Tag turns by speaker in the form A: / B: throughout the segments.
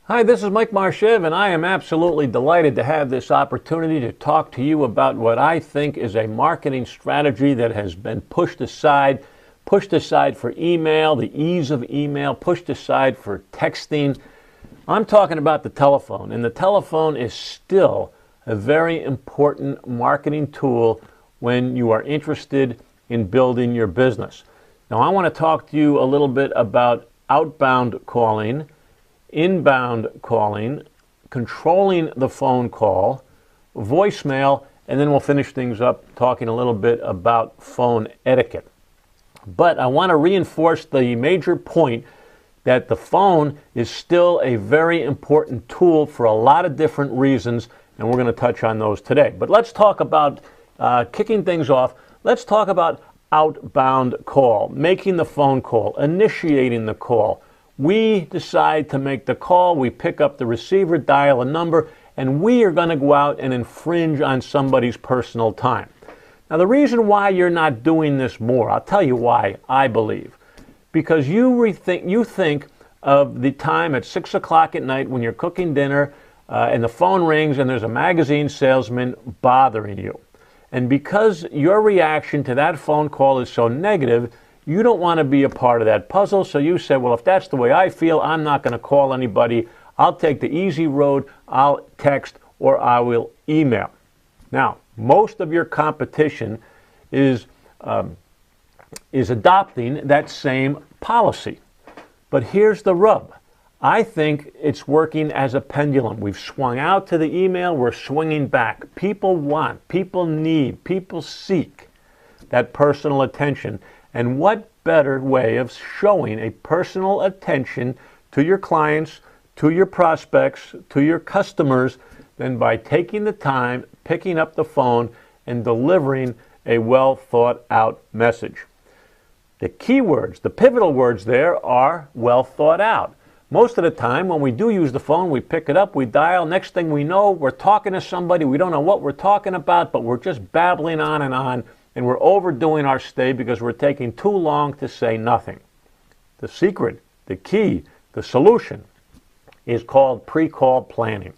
A: Hi, this is Mike Marshev, and I am absolutely delighted to have this opportunity to talk to you about what I think is a marketing strategy that has been pushed aside for email, the ease of email, pushed aside for texting. I'm talking about the telephone, and the telephone is still a very important marketing tool when you are interested in building your business. Now, I want to talk to you a little bit about outbound calling, inbound calling, controlling the phone call, voicemail, and then we'll finish things up talking a little bit about phone etiquette. But I want to reinforce the major point that the phone is still a very important tool for a lot of different reasons, and we're going to touch on those today. But let's talk about kicking things off. Let's talk about outbound call, making the phone call, initiating the call. We decide to make the call, we pick up the receiver, dial a number, and we are going to go out and infringe on somebody's personal time. Now, the reason why you're not doing this more, I'll tell you why, I believe. Because you think of the time at 6 o'clock at night when you're cooking dinner and the phone rings and there's a magazine salesman bothering you. And because your reaction to that phone call is so negative, you don't want to be a part of that puzzle, so you say, well, if that's the way I feel, I'm not going to call anybody. I'll take the easy road. I'll text or I will email. Now, most of your competition is adopting that same policy. But here's the rub. I think it's working as a pendulum. We've swung out to the email, we're swinging back. People want, people need, people seek that personal attention. And what better way of showing a personal attention to your clients, to your prospects, to your customers, than by taking the time, picking up the phone, and delivering a well thought out message. The key words, the pivotal words there are well thought out. Most of the time when we do use the phone, we pick it up, we dial, next thing we know, we're talking to somebody, we don't know what we're talking about, but we're just babbling on, and we're overdoing our stay because we're taking too long to say nothing. The secret, the key, the solution is called pre-call planning.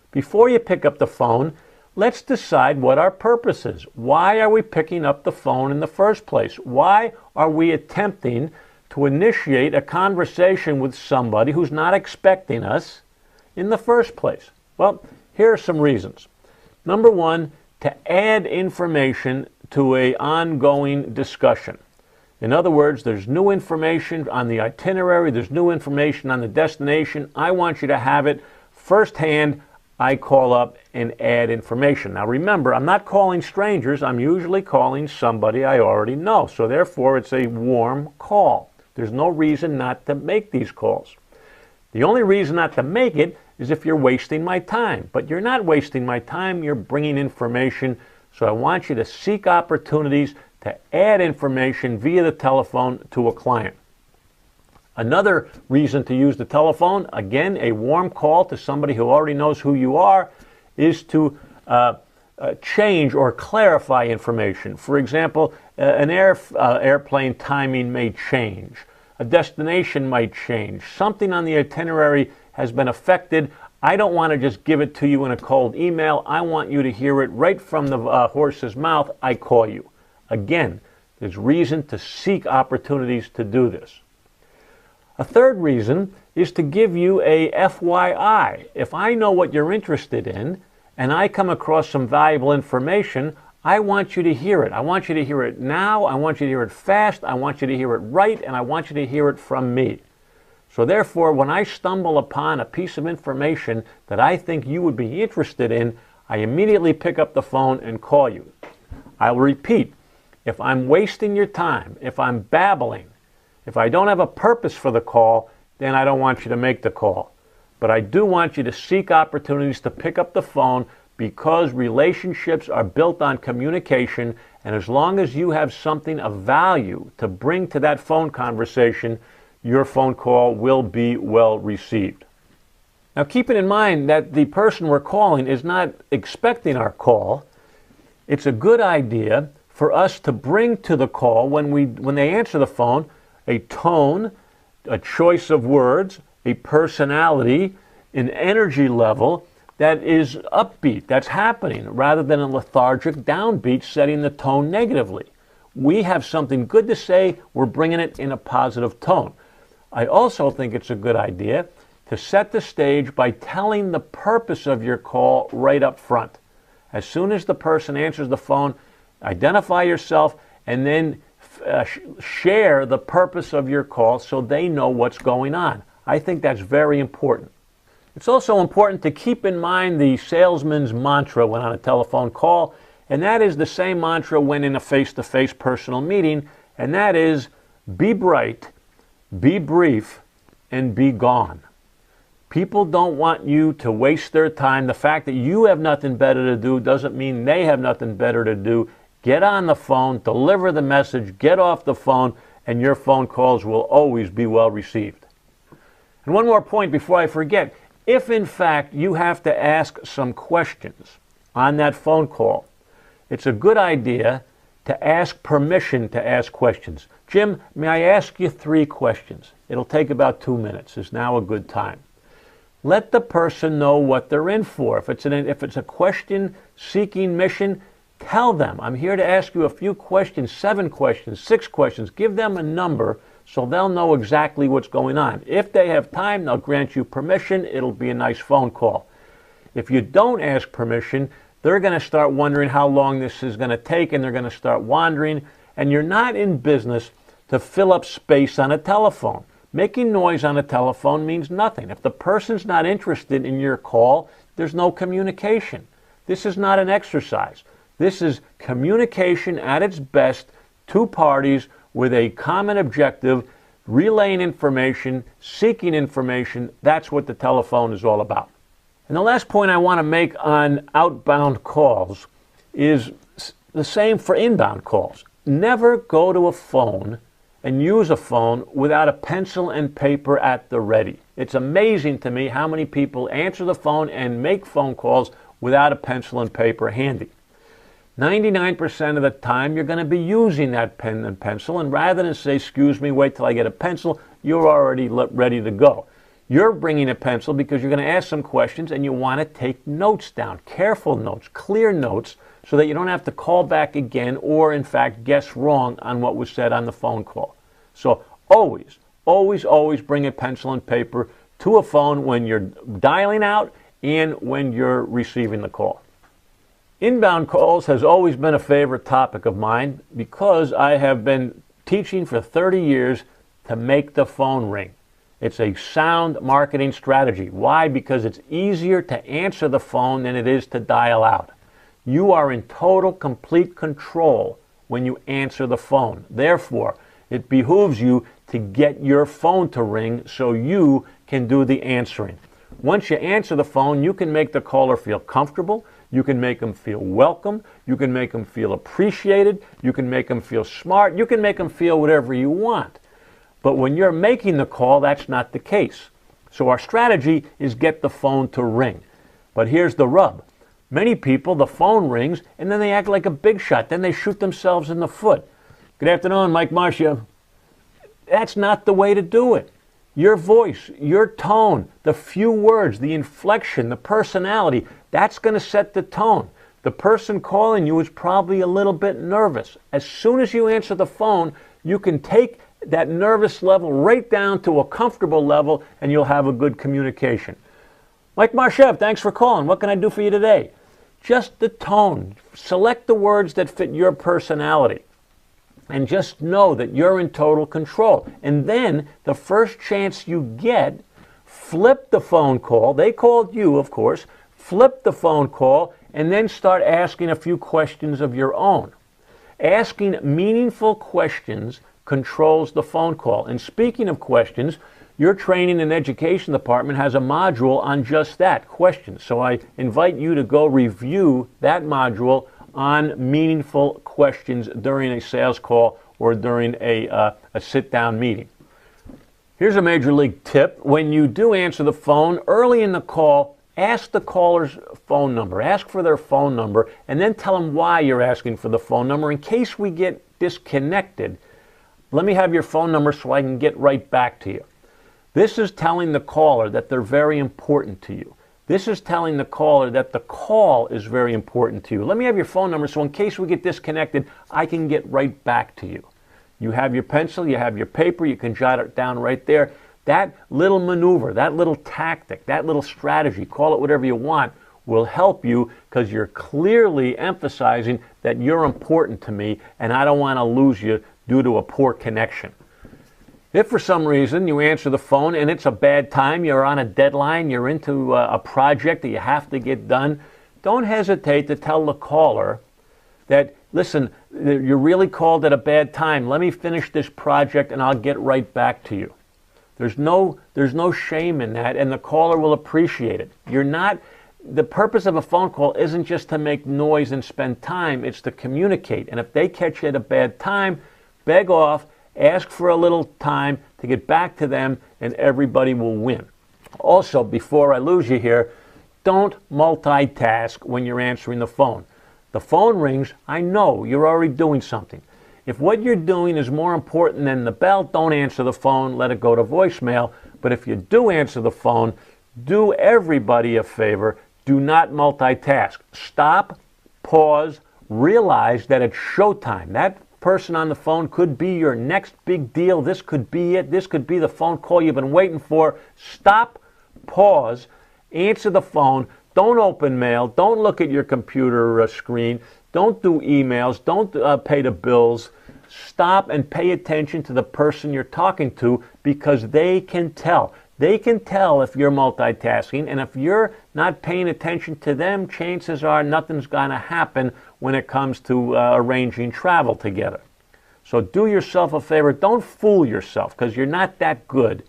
A: Before you pick up the phone, let's decide what our purpose is. Why are we picking up the phone in the first place? Why are we attempting to initiate a conversation with somebody who's not expecting us in the first place? Well, here are some reasons. Number one, to add information to an ongoing discussion. In other words, there's new information on the itinerary, there's new information on the destination. I want you to have it firsthand. I call up and add information. Now remember, I'm not calling strangers, I'm usually calling somebody I already know. So therefore, it's a warm call. There's no reason not to make these calls. The only reason not to make it is if you're wasting my time. But you're not wasting my time, you're bringing information. So I want you to seek opportunities to add information via the telephone to a client. Another reason to use the telephone, again, a warm call to somebody who already knows who you are, is to change or clarify information. For example, an airplane timing may change. A destination might change. Something on the itinerary has been affected. I don't want to just give it to you in a cold email. I want you to hear it right from the horse's mouth. I call you. Again, there's reason to seek opportunities to do this. A third reason is to give you a FYI. If I know what you're interested in and I come across some valuable information, I want you to hear it. I want you to hear it now. I want you to hear it fast. I want you to hear it right, and I want you to hear it from me. So therefore, when I stumble upon a piece of information that I think you would be interested in, I immediately pick up the phone and call you. I'll repeat, if I'm wasting your time, if I'm babbling, if I don't have a purpose for the call, then I don't want you to make the call. But I do want you to seek opportunities to pick up the phone because relationships are built on communication, and as long as you have something of value to bring to that phone conversation, your phone call will be well received. Now, keeping in mind that the person we're calling is not expecting our call, it's a good idea for us to bring to the call, when they answer the phone, a tone, a choice of words, a personality, an energy level that is upbeat, that's happening, rather than a lethargic downbeat setting the tone negatively. We have something good to say, we're bringing it in a positive tone. I also think it's a good idea to set the stage by telling the purpose of your call right up front. As soon as the person answers the phone, identify yourself and then share the purpose of your call so they know what's going on. I think that's very important. It's also important to keep in mind the salesman's mantra when on a telephone call, and that is the same mantra when in a face-to-face personal meeting, and that is be bright, be brief, and be gone. People don't want you to waste their time. The fact that you have nothing better to do doesn't mean they have nothing better to do. Get on the phone, deliver the message, get off the phone, and your phone calls will always be well received. And one more point before I forget. If in fact you have to ask some questions on that phone call, it's a good idea to ask permission to ask questions. Jim, may I ask you 3 questions? It'll take about 2 minutes. Is now a good time. Let the person know what they're in for. If it's a question-seeking mission, tell them, I'm here to ask you a few questions, 7 questions, 6 questions. Give them a number so they'll know exactly what's going on. If they have time, they'll grant you permission. It'll be a nice phone call. If you don't ask permission, they're going to start wondering how long this is going to take, and they're going to start wandering. And you're not in business to fill up space on a telephone. Making noise on a telephone means nothing. If the person's not interested in your call, there's no communication. This is not an exercise. This is communication at its best, 2 parties with a common objective, relaying information, seeking information. That's what the telephone is all about. And the last point I want to make on outbound calls is the same for inbound calls. Never go to a phone and use a phone without a pencil and paper at the ready. It's amazing to me how many people answer the phone and make phone calls without a pencil and paper handy. 99% of the time you're going to be using that pen and pencil, and rather than say, excuse me, wait till I get a pencil, you're already ready to go. You're bringing a pencil because you're going to ask some questions and you want to take notes down, careful notes, clear notes, so that you don't have to call back again or, in fact, guess wrong on what was said on the phone call. So always, always, always bring a pencil and paper to a phone when you're dialing out and when you're receiving the call. Inbound calls has always been a favorite topic of mine because I have been teaching for 30 years to make the phone ring. It's a sound marketing strategy. Why? Because it's easier to answer the phone than it is to dial out. You are in total, complete control when you answer the phone. Therefore, it behooves you to get your phone to ring so you can do the answering. Once you answer the phone, you can make the caller feel comfortable. You can make them feel welcome. You can make them feel appreciated. You can make them feel smart. You can make them feel whatever you want. But when you're making the call, that's not the case. So our strategy is get the phone to ring. But here's the rub. Many people, the phone rings, and then they act like a big shot. Then they shoot themselves in the foot. Good afternoon, Mike Marcia. That's not the way to do it. Your voice, your tone, the few words, the inflection, the personality, that's going to set the tone. The person calling you is probably a little bit nervous. As soon as you answer the phone, you can take that nervous level right down to a comfortable level, and you'll have a good communication. Mike Marshev, thanks for calling. What can I do for you today? Just the tone. Select the words that fit your personality. And just know that you're in total control. And then, the first chance you get, flip the phone call. They called you, of course. Flip the phone call, and then start asking a few questions of your own. Asking meaningful questions controls the phone call. And speaking of questions, your training and education department has a module on just that, questions. So I invite you to go review that module on meaningful questions during a sales call or during a sit-down meeting. Here's a major league tip. When you do answer the phone, early in the call, ask the caller's phone number. Ask for their phone number, and then tell them why you're asking for the phone number. In case we get disconnected, let me have your phone number so I can get right back to you. This is telling the caller that they're very important to you. This is telling the caller that the call is very important to you. Let me have your phone number so in case we get disconnected, I can get right back to you. You have your pencil, you have your paper, you can jot it down right there. That little maneuver, that little tactic, that little strategy, call it whatever you want, will help you because you're clearly emphasizing that you're important to me and I don't want to lose you due to a poor connection. If for some reason you answer the phone and it's a bad time, you're on a deadline, you're into a project that you have to get done, don't hesitate to tell the caller that, listen, you're really called at a bad time. Let me finish this project and I'll get right back to you. There's no shame in that, and the caller will appreciate it. The purpose of a phone call isn't just to make noise and spend time, it's to communicate. And if they catch you at a bad time, beg off, ask for a little time to get back to them, and everybody will win. Also, before I lose you here, don't multitask when you're answering the phone. The phone rings, I know you're already doing something. If what you're doing is more important than the bell, don't answer the phone, let it go to voicemail. But if you do answer the phone, do everybody a favor, do not multitask. Stop, pause, realize that it's showtime. That person on the phone could be your next big deal. This could be it. This could be the phone call you've been waiting for. Stop, pause, answer the phone. Don't open mail. Don't look at your computer screen. Don't do emails. Don't pay the bills. Stop and pay attention to the person you're talking to because they can tell. They can tell if you're multitasking, and if you're not paying attention to them, chances are nothing's going to happen when it comes to arranging travel together. So do yourself a favor. Don't fool yourself because you're not that good.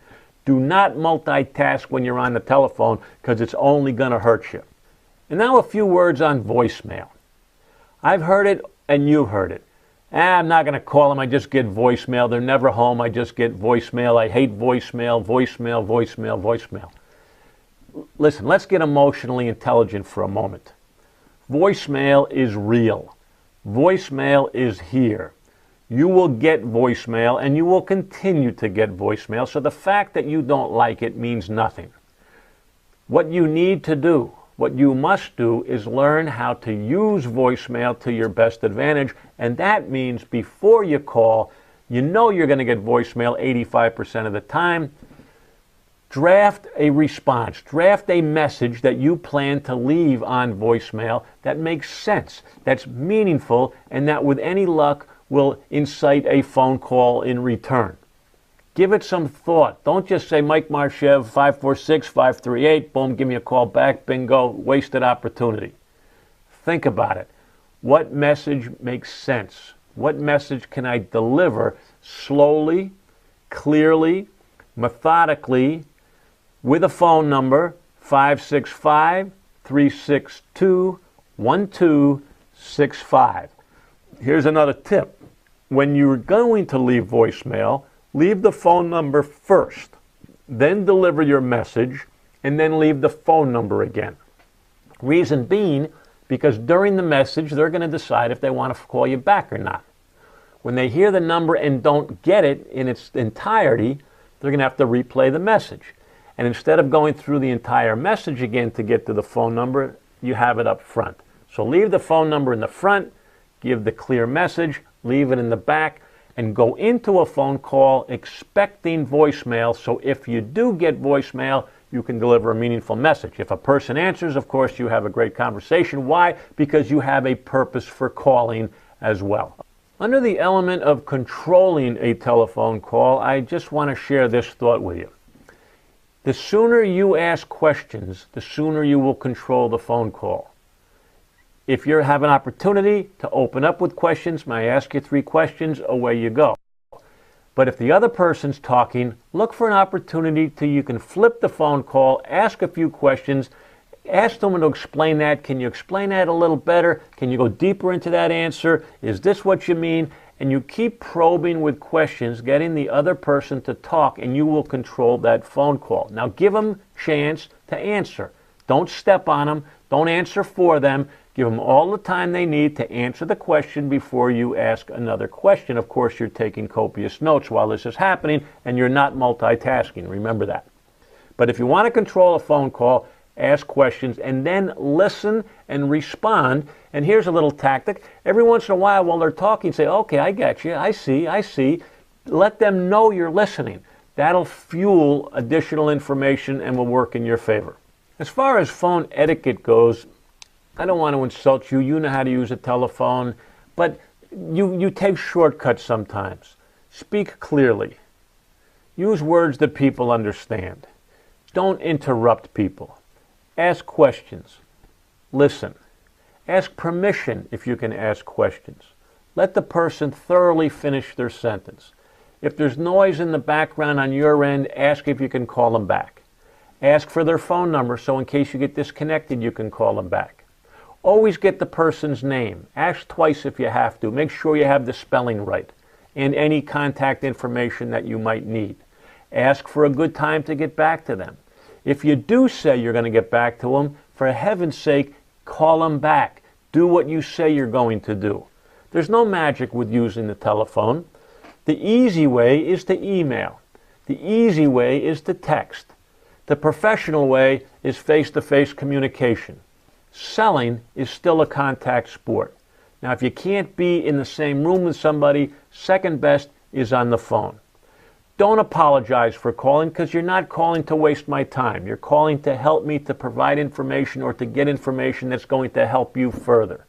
A: Do not multitask when you're on the telephone because it's only going to hurt you. And now a few words on voicemail. I've heard it and you've heard it. I'm not going to call them, I just get voicemail. They're never home, I just get voicemail. I hate voicemail, voicemail, voicemail, voicemail. Listen, let's get emotionally intelligent for a moment. Voicemail is real. Voicemail is here. You will get voicemail and you will continue to get voicemail, so the fact that you don't like it means nothing. What you need to do, what you must do, is learn how to use voicemail to your best advantage, and that means before you call, you know you're going to get voicemail 85% of the time. Draft a response. Draft a message that you plan to leave on voicemail that makes sense, that's meaningful, and that with any luck will incite a phone call in return. Give it some thought. Don't just say Mike Marshev, 546-538, boom, give me a call back, bingo, wasted opportunity. Think about it. What message makes sense? What message can I deliver slowly, clearly, methodically, with a phone number, 565-362-1265. Here's another tip. When you're going to leave voicemail, leave the phone number first, then deliver your message, and then leave the phone number again. Reason being, because during the message, they're going to decide if they want to call you back or not. When they hear the number and don't get it in its entirety, they're going to have to replay the message. And instead of going through the entire message again to get to the phone number, you have it up front. So leave the phone number in the front, give the clear message, leave it in the back, and go into a phone call expecting voicemail, so if you do get voicemail, you can deliver a meaningful message. If a person answers, of course, you have a great conversation. Why? Because you have a purpose for calling as well. Under the element of controlling a telephone call, I just want to share this thought with you. The sooner you ask questions, the sooner you will control the phone call. If you have an opportunity to open up with questions, may I ask you 3 questions, away you go. But if the other person's talking, look for an opportunity till you can flip the phone call, ask a few questions, ask someone to explain that. Can you explain that a little better? Can you go deeper into that answer? Is this what you mean? And you keep probing with questions, getting the other person to talk, and you will control that phone call. Now give them a chance to answer. Don't step on them. Don't answer for them. Give them all the time they need to answer the question before you ask another question. Of course, you're taking copious notes while this is happening, and you're not multitasking. Remember that. But if you want to control a phone call, ask questions, and then listen and respond. And here's a little tactic. Every once in a while, while they're talking, say, okay, I got you. I see. Let them know you're listening. That'll fuel additional information and will work in your favor. As far as phone etiquette goes, I don't want to insult you. You know how to use a telephone, but you take shortcuts sometimes. Speak clearly. Use words that people understand. Don't interrupt people. Ask questions. Listen. Ask permission if you can ask questions. Let the person thoroughly finish their sentence. If there's noise in the background on your end, ask if you can call them back. Ask for their phone number so in case you get disconnected, you can call them back. Always get the person's name. Ask twice if you have to. Make sure you have the spelling right and any contact information that you might need. Ask for a good time to get back to them. If you do say you're going to get back to them, for heaven's sake, call them back. Do what you say you're going to do. There's no magic with using the telephone. The easy way is to email. The easy way is to text. The professional way is face-to-face communication. Selling is still a contact sport. Now, if you can't be in the same room with somebody, second best is on the phone. Don't apologize for calling because you're not calling to waste my time. You're calling to help me to provide information or to get information that's going to help you further.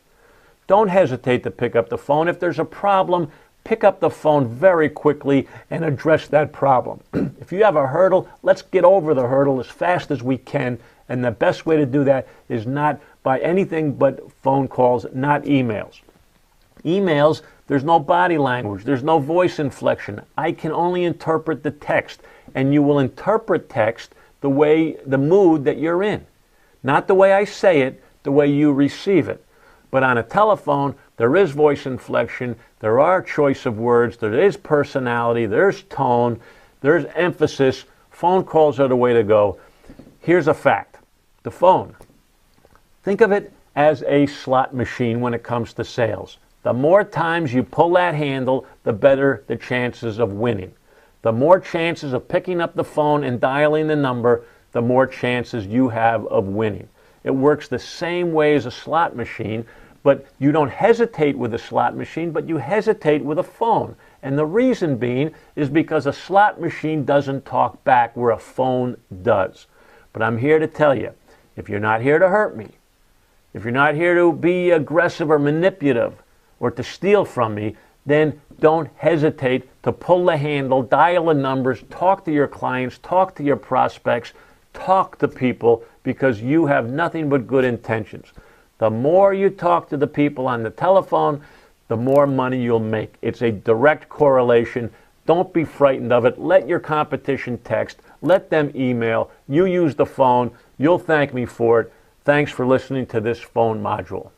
A: Don't hesitate to pick up the phone. If there's a problem, pick up the phone very quickly and address that problem. If you have a hurdle, let's get over the hurdle as fast as we can. And the best way to do that is not by anything but phone calls, not emails. Emails, there's no body language, there's no voice inflection. I can only interpret the text, and you will interpret text the mood that you're in. Not the way I say it, the way you receive it. But on a telephone, there is voice inflection, there are choice of words, there is personality, there's tone, there's emphasis. Phone calls are the way to go. Here's a fact. The phone. Think of it as a slot machine when it comes to sales. The more times you pull that handle, the better the chances of winning. The more chances of picking up the phone and dialing the number, the more chances you have of winning. It works the same way as a slot machine, but you don't hesitate with a slot machine, but you hesitate with a phone. And the reason being is because a slot machine doesn't talk back where a phone does. But I'm here to tell you, if you're not here to hurt me, if you're not here to be aggressive or manipulative or to steal from me, then don't hesitate to pull the handle, dial the numbers, talk to your clients, talk to your prospects, talk to people, because you have nothing but good intentions. The more you talk to the people on the telephone, the more money you'll make. It's a direct correlation. Don't be frightened of it. Let your competition text. Let them email. You use the phone. You'll thank me for it. Thanks for listening to this phone module.